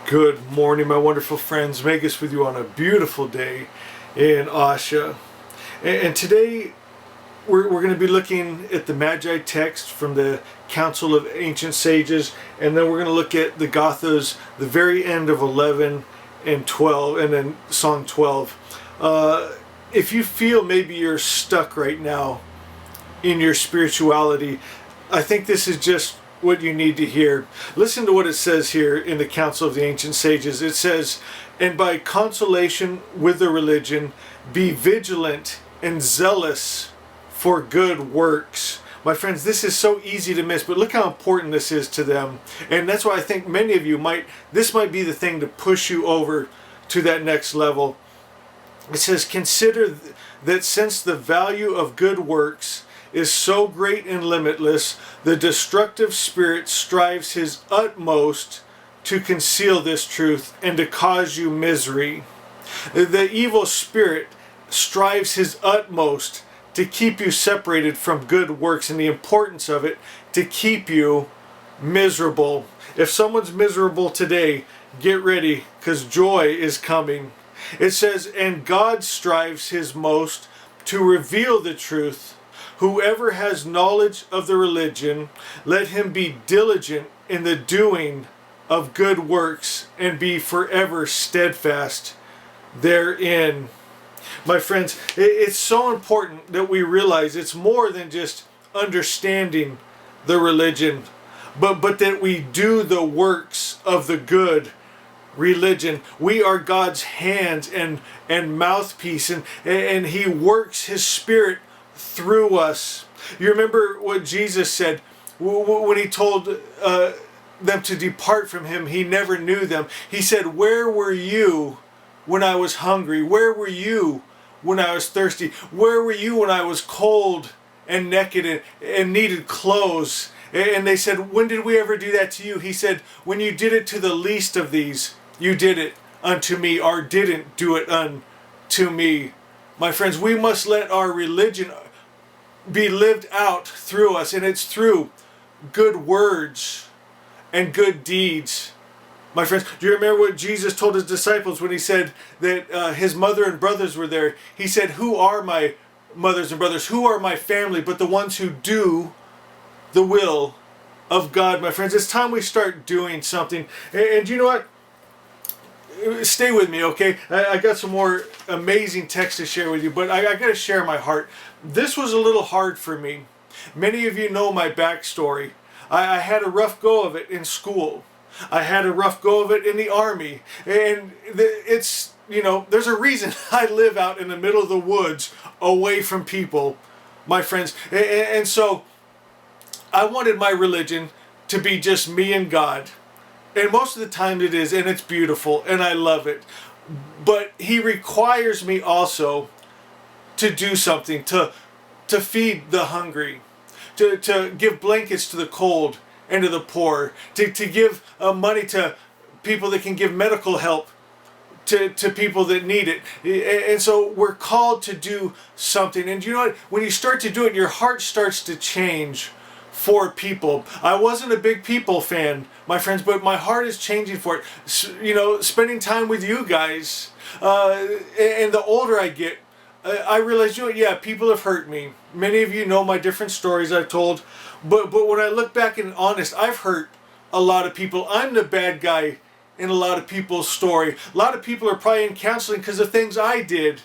Good morning, my wonderful friends. Megas with you on a beautiful day in Osha. And today we're going to be looking at the Magi text from the Council of Ancient Sages, and then we're going to look at the Gathas, the very end of 11 and 12, and then Song 12. If you feel maybe you're stuck right now in your spirituality, I think this is just what you need to hear. Listen to what it says here in the Council of the Ancient Sages. It says, "And by consolation with the religion, be vigilant and zealous for good works." My friends, this is so easy to miss, but look how important this is to them. And that's why I think many of you this might be the thing to push you over to that next level. It says, "Consider that since the value of good works is so great and limitless, the destructive spirit strives his utmost to conceal this truth and to cause you misery." The evil spirit strives his utmost to keep you separated from good works, and the importance of it to keep you miserable. If someone's miserable today, get ready, because joy is coming. It says, "And God strives his most to reveal the truth. Whoever has knowledge of the religion, let him be diligent in the doing of good works and be forever steadfast therein." My friends, it's so important that we realize it's more than just understanding the religion, but that we do the works of the good religion. We are God's hands and mouthpiece, and he works his spirit through us. You remember what Jesus said when he told them to depart from him. He never knew them. He said, "Where were you when I was hungry? Where were you when I was thirsty? Where were you when I was cold and naked and needed clothes?" And they said, "When did we ever do that to you?" He said, "When you did it to the least of these, you did it unto me," or didn't do it unto me. My friends, we must let our religion be lived out through us, and it's through good words and good deeds. My friends, do you remember what Jesus told his disciples when he said that his mother and brothers were there? He said, "Who are my mothers and brothers? Who are my family but the ones who do the will of God?" My friends, it's time we start doing something. And you know what? Stay with me, okay? I got some more amazing text to share with you, but I got to share my heart. This was a little hard for me. Many of you know my backstory. I had a rough go of it in school. I had a rough go of it in the army. And it's, there's a reason I live out in the middle of the woods away from people, my friends. And so I wanted my religion to be just me and God. And most of the time it is, and it's beautiful, and I love it. But he requires me also to do something, to feed the hungry, to give blankets to the cold and to the poor, to give money to people that can give medical help to people that need it. And so we're called to do something. And you know what? When you start to do it, your heart starts to change for people. I wasn't a big people fan, my friends, but my heart is changing for it. Spending time with you guys. And the older I get, I realize, people have hurt me. Many of you know my different stories I've told. But when I look back and honest, I've hurt a lot of people. I'm the bad guy in a lot of people's story. A lot of people are probably in counseling because of things I did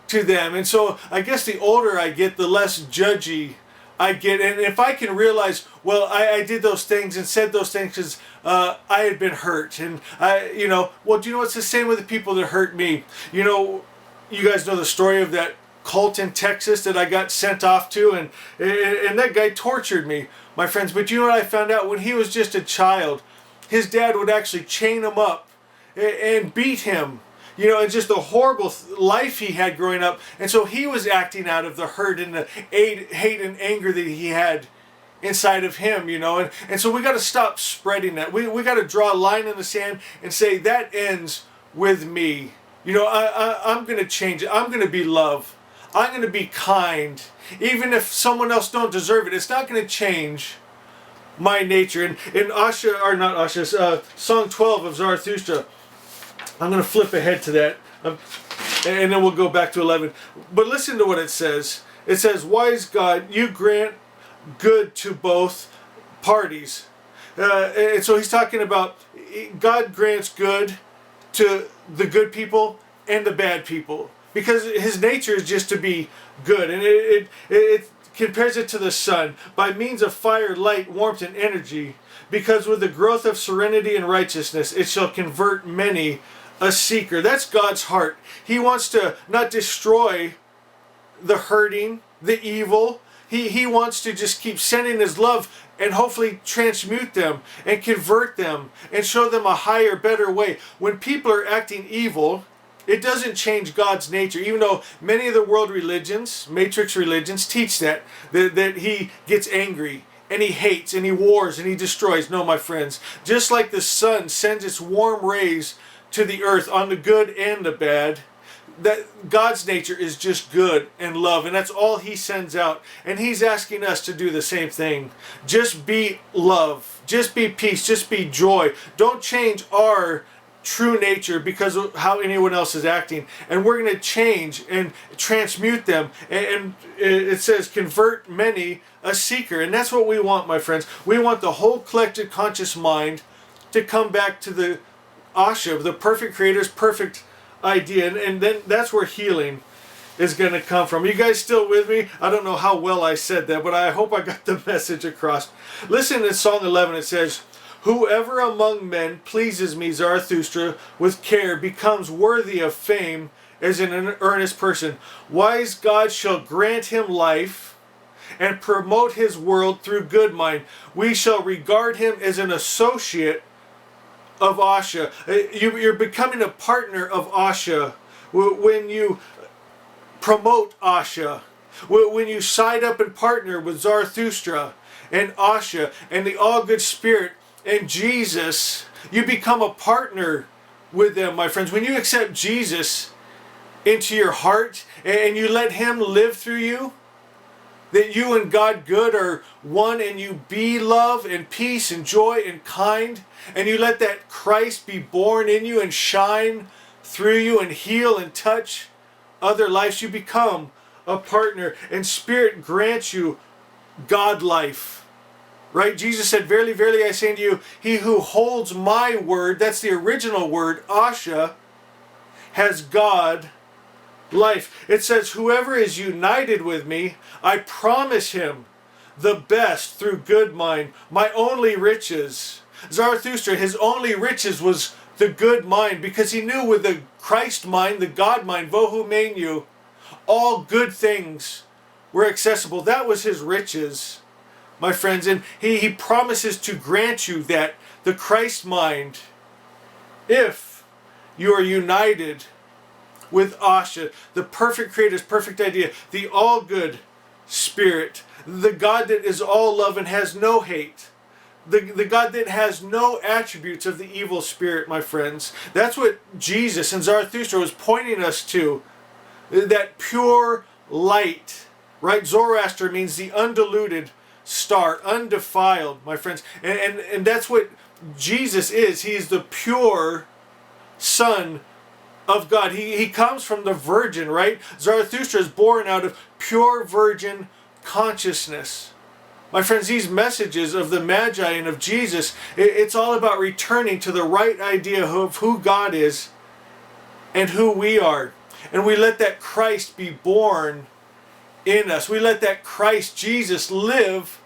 to them. And so I guess the older I get, the less judgy I get. And if I can realize, well, I did those things and said those things because I had been hurt. And do you know it's the same with the people that hurt me. You guys know the story of that cult in Texas that I got sent off to, and that guy tortured me, my friends. But you know what I found out? When he was just a child, his dad would actually chain him up and beat him. It's just a horrible life he had growing up. And so he was acting out of the hurt and the hate and anger that he had inside of him, And so we got to stop spreading that. We got to draw a line in the sand and say, that ends with me. I'm going to change it. I'm going to be love. I'm going to be kind. Even if someone else don't deserve it, it's not going to change my nature. And in Osha, or not Osha, Song 12 of Zarathustra, I'm going to flip ahead to that, and then we'll go back to 11. But listen to what it says. It says, wise God, you grant good to both parties. And so he's talking about God grants good to the good people and the bad people, because his nature is just to be good. And it compares it to the sun by means of fire, light, warmth, and energy, because with the growth of serenity and righteousness it shall convert many a seeker. That's God's heart. He wants to not destroy the hurting, the evil. He wants to just keep sending his love and hopefully transmute them and convert them and show them a higher, better way. When people are acting evil, it doesn't change God's nature, even though many of the world religions, matrix religions, teach that he gets angry and he hates and he wars and he destroys. No, my friends, just like the sun sends its warm rays to the earth on the good and the bad, that God's nature is just good and love, and that's all he sends out. And he's asking us to do the same thing. Just be love, just be peace, just be joy. Don't change our true nature because of how anyone else is acting, and we're going to change and transmute them. And it says convert many a seeker, and that's what we want, my friends. We want the whole collected conscious mind to come back to the Osha, the perfect creator's perfect idea, and then that's where healing is going to come from. You guys still with me? I don't know how well I said that, but I hope I got the message across. Listen in Song 11, it says, whoever among men pleases me, Zarathustra, with care becomes worthy of fame as an earnest person. Wise God shall grant him life and promote his world through good mind. We shall regard him as an associate of Osha. You're becoming a partner of Osha when you promote Osha, when you side up and partner with Zarathustra and Osha and the all good spirit and Jesus. You become a partner with them, my friends. When you accept Jesus into your heart and you let him live through you, that you and God good are one, and you be love and peace and joy and kind, and you let that Christ be born in you and shine through you and heal and touch other lives, you become a partner, and Spirit grants you God life. Right? Jesus said, verily, verily, I say unto you, he who holds my word, that's the original word, Osha, has God life. It says, whoever is united with me, I promise him the best through good mind, my only riches. Zarathustra, his only riches was the good mind, because he knew with the Christ mind, the God mind, Vohu Menu, all good things were accessible. That was his riches, my friends. And he promises to grant you that, the Christ mind, if you are united with Osha, the perfect creator's perfect idea, the all good spirit, the God that is all love and has no hate, the God that has no attributes of the evil spirit, my friends. That's what Jesus and Zarathustra was pointing us to, that pure light, right? Zoroaster means the undiluted star, undefiled, my friends. And that's what Jesus is. He is the pure Son of God. He comes from the virgin, right? Zarathustra is born out of pure virgin consciousness. My friends, these messages of the Magi and of Jesus, it's all about returning to the right idea of who God is and who we are. And we let that Christ be born in us. We let that Christ Jesus live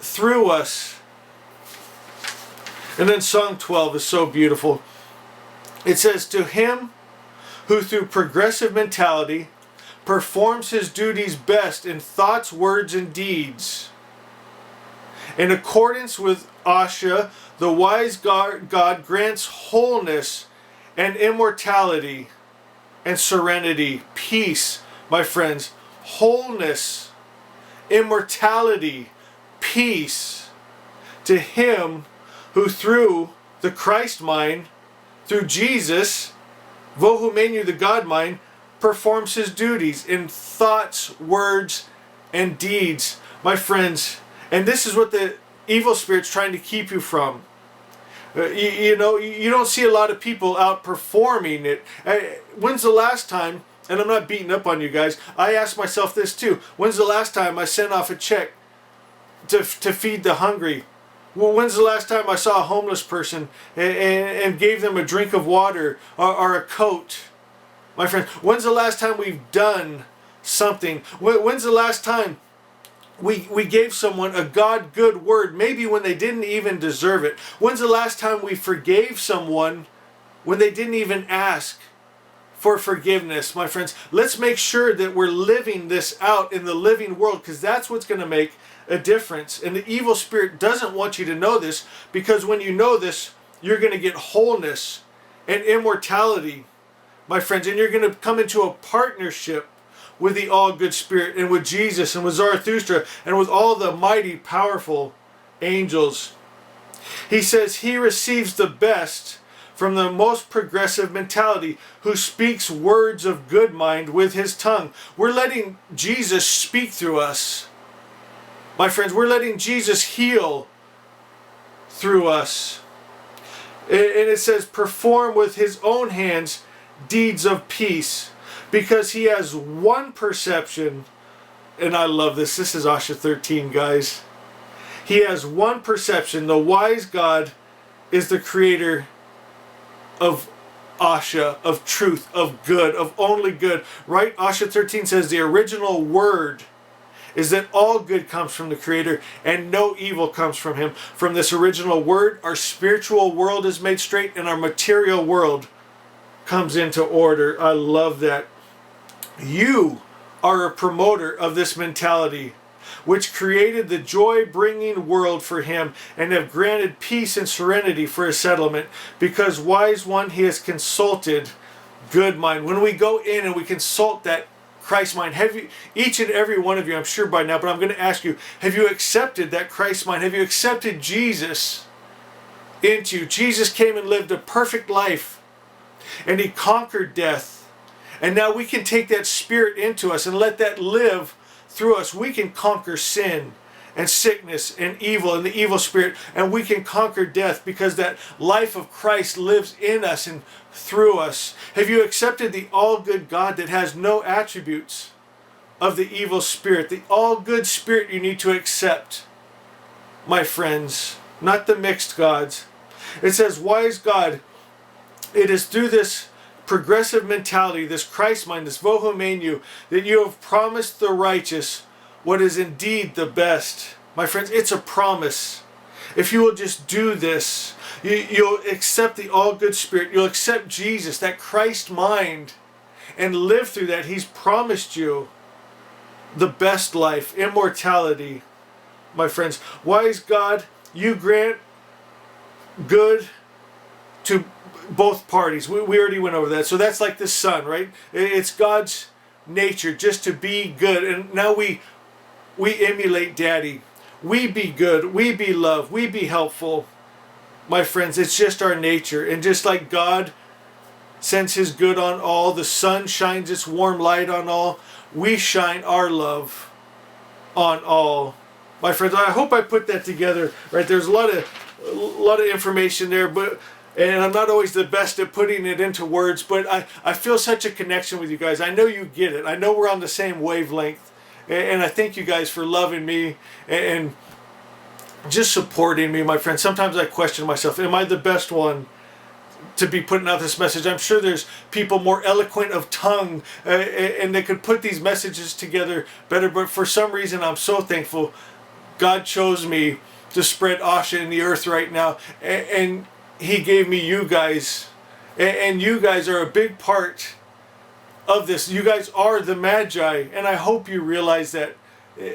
through us. And then Song 12 is so beautiful. It says, to him who through progressive mentality performs his duties best in thoughts, words, and deeds, in accordance with Osha, the wise God grants wholeness and immortality and serenity, peace, my friends. Wholeness, immortality, peace to him who through the Christ mind, through Jesus, Vohu Menu, the God mind, performs his duties in thoughts, words, and deeds, my friends. And this is what the evil spirits trying to keep you from. You know, you don't see a lot of people out performing it. When's the last time, and I'm not beating up on you guys, I ask myself this too, when's the last time I sent off a check to feed the hungry? Well, when's the last time I saw a homeless person and gave them a drink of water or a coat? My friend, when's the last time we've done something? When's the last time we gave someone a God good word, maybe when they didn't even deserve it? When's the last time we forgave someone when they didn't even ask for forgiveness? My friends, let's make sure that we're living this out in the living world, because that's what's going to make a difference. And the evil spirit doesn't want you to know this, because when you know this, you're going to get wholeness and immortality, my friends, and you're going to come into a partnership with the all-good spirit and with Jesus and with Zarathustra and with all the mighty, powerful angels. He says he receives the best from the most progressive mentality, who speaks words of good mind with his tongue. We're letting Jesus speak through us. My friends, we're letting Jesus heal through us. And it says, perform with his own hands deeds of peace, because he has one perception. And I love this. This is Osha 13, guys. He has one perception. The wise God is the creator of Osha, of truth, of good, of only good. Right? Osha 13 says the original word is that all good comes from the Creator and no evil comes from him. From this original word, our spiritual world is made straight and our material world comes into order. I love that. You are a promoter of this mentality, which created the joy-bringing world for him and have granted peace and serenity for his settlement, because wise one, he has consulted good mind. When we go in and we consult that Christ mind, have you, each and every one of you, I'm sure by now, but I'm going to ask you, have you accepted that Christ mind? Have you accepted Jesus into you? Jesus came and lived a perfect life, and he conquered death. And now we can take that spirit into us and let that live through us. We can conquer sin and sickness and evil and the evil spirit, and we can conquer death because that life of Christ lives in us and through us. Have you accepted the all-good God that has no attributes of the evil spirit? The all-good spirit you need to accept, my friends, not the mixed gods. It says, wise God, it is through this progressive mentality, this Christ mind, this Vohu Menu, that you have promised the righteous what is indeed the best. My friends, it's a promise. If you will just do this, you'll accept the all-good spirit, you'll accept Jesus, that Christ mind, and live through that. He's promised you the best life, immortality, my friends. Wise God, you grant good to both parties. We already went over that. So that's like the sun, right? It's God's nature just to be good. And now we emulate Daddy. We be good. We be love. We be helpful. My friends, it's just our nature. And just like God sends his good on all, the sun shines its warm light on all, we shine our love on all. My friends, I hope I put that together, right? There's a lot of information there, and I'm not always the best at putting it into words, but I feel such a connection with you guys. I know you get it. I know we're on the same wavelength. And I thank you guys for loving me and just supporting me, my friends. Sometimes I question myself. Am I the best one to be putting out this message? I'm sure there's people more eloquent of tongue and they could put these messages together better. But for some reason, I'm so thankful God chose me to spread Osha in the earth right now. And he gave me you guys, and you guys are a big part of this. You guys are the Magi, and I hope you realize that.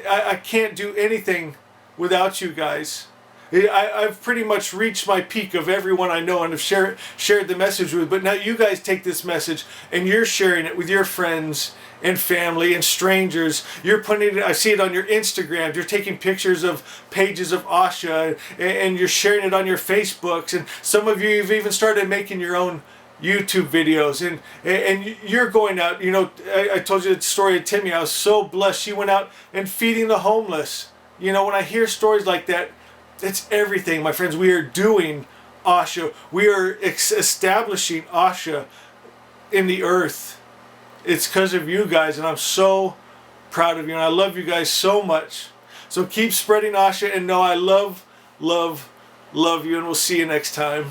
I can't do anything without you guys. I've pretty much reached my peak of everyone I know and have shared the message with, but now you guys take this message and you're sharing it with your friends and family and strangers. You're putting it, I see it on your Instagram. You're taking pictures of pages of Osha and you're sharing it on your Facebooks. And some of you have even started making your own YouTube videos. And you're going out, you know, I told you the story of Timmy. I was so blessed. She went out and feeding the homeless. You know, when I hear stories like that, That's everything, my friends. We are doing Osha. We are establishing Osha in the earth. It's because of you guys, and I'm so proud of you, and I love you guys so much. So keep spreading Osha, and know I love you, and we'll see you next time.